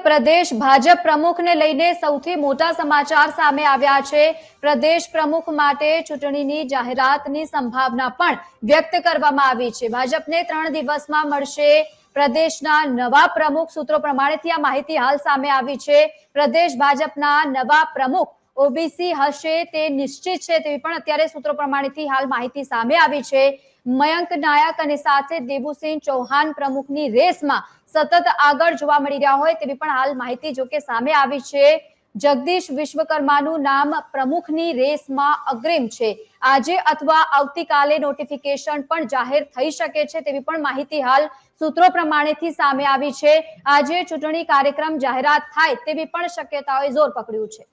પ્રદેશ ભાજપ પ્રમુખને લઈને સૌથી મોટા સમાચાર સામે આવ્યા છે। પ્રદેશ પ્રમુખ માટે ચૂંટણીની જાહેરાતની સંભાવના પણ વ્યક્ત કરવામાં આવી છે। ભાજપને 3 દિવસમાં મળશે પ્રદેશના નવા પ્રમુખ। સૂત્રો પ્રમાણેથી આ માહિતી હાલ સામે આવી છે। પ્રદેશ ભાજપના નવા પ્રમુખ ઓબીસી હશે તે નિશ્ચિત છે તેવી પણ અત્યારે સૂત્રો પ્રમાણેથી હાલ માહિતી સામે આવી છે। મયંક નાયક અને સાથે દેવુસિંહ ચૌહાણ પ્રમુખની રેસમાં સતત આગળ જોવા મળી રહ્યા હોય તેવી પણ હાલ માહિતી જોકે સામે આવી છે। જગદીશ વિશ્વકર્માનું નામ પ્રમુખની રેસમાં અગ્રીમ છે। આજે અથવા આવતીકાલે નોટિફિકેશન પણ જાહેર થઈ શકે છે તેવી પણ માહિતી હાલ સૂત્રો પ્રમાણેથી સામે આવી છે। આજે ચૂંટણી કાર્યક્રમ જાહેરાત થાય તેવી પણ શક્યતાઓએ જોર પકડ્યું છે।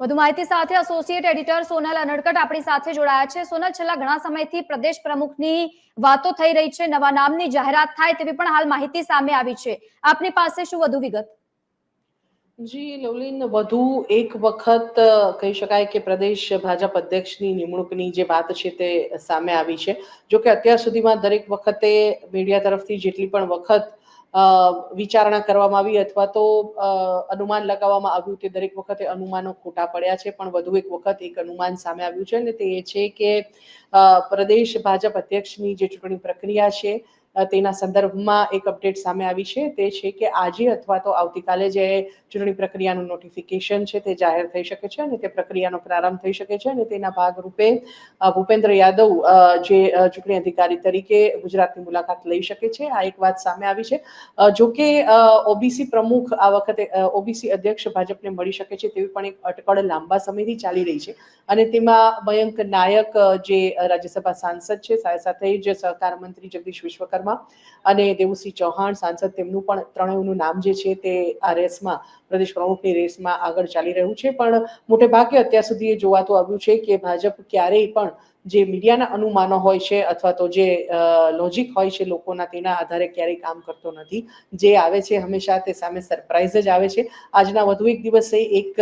વધુ માહિતી સાથે એસોસિએટ એડિટર સોનલ અનડકટ આપણી સાથે જોડાયા છે। સોનલ, છેલ્લા ઘણા સમયથી પ્રદેશ પ્રમુખની વાતો થઈ રહી છે, નવા નામની જાહેરાત થાય તેવી પણ હાલ માહિતી સામે આવી છે। આપની પાસે શું વધુ વિગત? જી લવલીન, વધુ એક વખત કહી શકાય કે પ્રદેશ ભાજપ અધ્યક્ષની નિમણૂકની જે વાત છે તે સામે આવી છે। જો કે અત્યાર સુધીમાં દરેક વખતે મીડિયા તરફથી જેટલી પણ વખત વિચારણા કરવામાં આવી અથવા તો અનુમાન લગાવવામાં આવ્યું તે દરેક વખતે અનુમાનો ખોટા પડ્યા છે। પણ વધુ એક વખત એક અનુમાન સામે આવ્યું છે અને તે એ છે કે પ્રદેશ ભાજપ અધ્યક્ષની જે ચૂંટણી પ્રક્રિયા છે તેના સંદર્ભમાં એક અપડેટ સામે આવી છે। તે છે કે આજે અથવા તો આવતીકાલે જે ચૂંટણી પ્રક્રિયાનું નોટિફિકેશન છે તે જાહેર થઈ શકે છે અને તે પ્રક્રિયાનો પ્રારંભ થઈ શકે છે અને તેના ભાગરૂપે ભૂપેન્દ્ર યાદવ જે ચૂંટણી અધિકારી તરીકે ગુજરાતની મુલાકાત લઈ શકે છે। આ એક વાત સામે આવી છે। જો કે ઓબીસી પ્રમુખ આ વખતે ઓબીસી અધ્યક્ષ ભાજપને મળી શકે છે તેવી પણ એક અટકળ લાંબા સમયથી ચાલી રહી છે અને તેમાં મયંક નાયક જે રાજ્યસભા સાંસદ છે, સાથે જ સહકાર મંત્રી જગદીશ વિશ્વકર્મા અને દેવુસિંહ ચૌહાણ સાંસદ, તેમનું પણ ત્રણેયનું નામ જે છે તે આ રેસમાં પ્રદેશ પ્રમુખની રેસમાં આગળ ચાલી રહ્યું છે। પણ મોટે ભાગે અત્યાર સુધી એ જોવાતું આવ્યું છે કે ભાજપ ક્યારેય પણ જે મીડિયાના અનુમાનો હોય છે અથવા તો જે લોજિક હોય છે લોકોના, તેના આધારે ક્યારેય કામ કરતો નથી। જે આવે છે હંમેશા તે સામે સરપ્રાઇઝ જ આવે છે। આજના વધુ એક દિવસે એક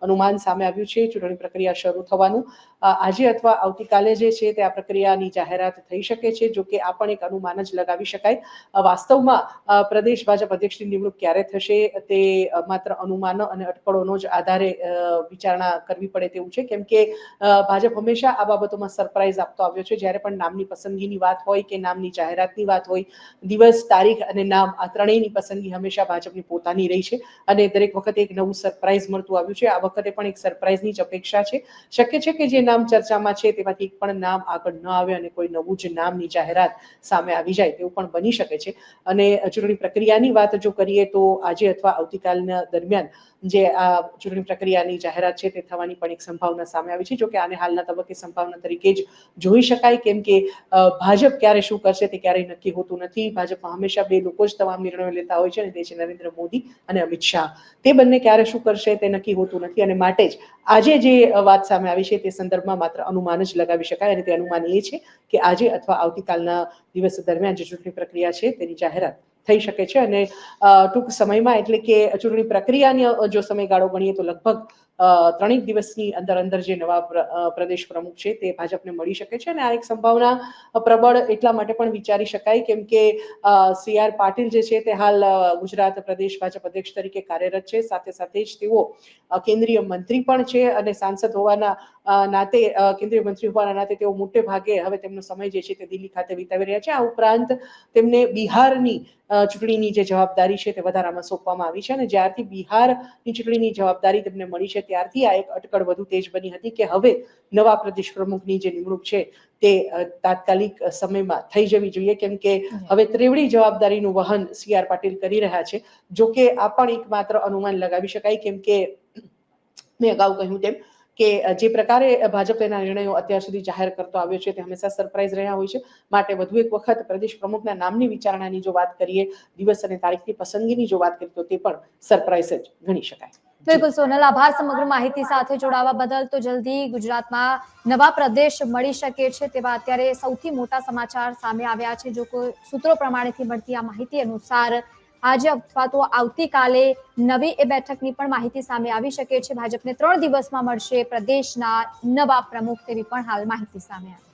અનુમાન સામે આવ્યું છે ચૂંટણી પ્રક્રિયા શરૂ થવાનું। આજે અથવા આવતીકાલે જે છે તે આ પ્રક્રિયાની જાહેરાત થઈ શકે છે। જો કે આ પણ એક અનુમાન જ લગાવી શકાય। વાસ્તવમાં પ્રદેશ ભાજપ અધ્યક્ષની નિમણૂક ક્યારે થશે તે માત્ર અનુમાનો અને અટકળોનો જ આધારે વિચારણા કરવી પડે તેવું છે, કેમ કે ભાજપ હંમેશા આ બાબતોમાં સરપ્રાઇઝ આપતો આવ્યો છે। જ્યારે પણ નામની પસંદગીની વાત હોય કે નામની જાહેરાતની વાત હોય, દિવસ, તારીખ અને નામ આ ત્રણેયની પસંદગી હંમેશા ભાજપની પોતાની રહી છે અને દરેક વખતે એક નવું સરપ્રાઇઝ મળતું આવ્યું છે। આ વખતે પણ એક સરપ્રાઇઝની જ અપેક્ષા છે। શક્ય છે કે જે નામ ચર્ચામાં છે તેમાંથી એક પણ નામ આગળ ન આવે અને કોઈ નવું જ નામની જાહેરાત સામે આવી જાય તેવું પણ બની શકે છે। અને ચૂંટણી પ્રક્રિયાની વાત જો કરીએ તો આજે અથવા આવતીકાલના દરમિયાન જે આ ચૂંટણી પ્રક્રિયાની જાહેરાત છે તે થવાની પણ એક સંભાવના સામે આવી છે। જો કે આને હાલના તબક્કે સંભાવના તરીકે જ જોઈ શકાય, કેમ કે ભાજપ ક્યારે શું કરશે તે ક્યારેય નક્કી હોતું નથી। ભાજપમાં હંમેશા બે લોકો જ તમામ નિર્ણયો લેતા હોય છે અને તે છે નરેન્દ્ર મોદી અને અમિત શાહ। તે બંને ક્યારે શું કરશે તે નક્કી હોતું નથી અને માટે જ આજે જે વાત સામે આવી છે તે સંદર્ભમાં માત્ર અનુમાન જ લગાવી શકાય અને તે અનુમાન એ છે કે આજે અથવા આવતીકાલના દિવસ દરમિયાન જે ચૂંટણી પ્રક્રિયા છે તેની જાહેરાત થઈ શકે છે અને ટૂંક સમયમાં, એટલે કે ચૂંટણી પ્રક્રિયાની જો સમયગાળો ગણીએ તો લગભગ 3 દિવસની અંદર જે નવા પ્રદેશ પ્રમુખ છે તે ભાજપને મળી શકે છે અને આ એક સંભાવના પ્રબળ એટલા માટે પણ વિચારી શકાય કેમ કે CR પાટીલ જે છે તે હાલ ગુજરાત પ્રદેશ ભાજપ અધ્યક્ષ તરીકે કાર્યરત છે। સાથે સાથે જ તેઓ કેન્દ્રીય મંત્રી પણ છે અને સાંસદ હોવાના નાતે, કેન્દ્રીય મંત્રી હોવાના નાતે તેઓ મોટે ભાગે હવે તેમનો સમય જે છે તે દિલ્હી ખાતે વિતાવી રહ્યા છે। આ ઉપરાંત તેમને બિહારની ચૂંટણીની જે જવાબદારી છે તે વધારામાં સોંપવામાં આવી છે અને જ્યારથી બિહારની ચૂંટણીની જવાબદારી તેમને મળી છે ત્યારથી આ એક અટકળ વધુ તેજ બની હતી કે હવે નવા પ્રદેશ પ્રમુખની જે નિમણૂક છે તે તાત્કાલિક સમયમાં થઈ જવી જોઈએ, કેમ કે હવે ત્રેવડી જવાબદારીનું વહન CR પાટીલ કરી રહ્યા છે। જો કે આ પણ એક માત્ર અનુમાન લગાવી શકાય, કેમ કે મેં અગાઉ કહ્યું તેમ કે જે પ્રકારે ભાજપ તેના નિર્ણયો અત્યાર સુધી જાહેર કરતો આવ્યો છે તે હંમેશા સરપ્રાઇઝ રહ્યા હોય છે। માટે વધુ એક વખત પ્રદેશ પ્રમુખના નામની વિચારણાની જો વાત કરીએ, દિવસ અને તારીખની પસંદગીની જો વાત કરીએ તો તે પણ સરપ્રાઇઝ જ ગણી શકાય। બિલકુલ સોનલ, આભાર સમગ્ર માહિતી સાથે જોડાવા બદલ। તો જલ્દી ગુજરાતમાં નવા પ્રદેશ મળી શકે છે તેવા અત્યારે સૌથી મોટા સમાચાર સામે આવ્યા છે। જો કોઈ સૂત્રો પ્રમાણેથી મળતી આ માહિતી અનુસાર આજે અથવા તો આવતીકાલે નવી એ બેઠકની પણ માહિતી સામે આવી શકે છે। ભાજપને 3 દિવસમાં મળશે પ્રદેશના નવા પ્રમુખ તેવી પણ હાલ માહિતી સામે આવી।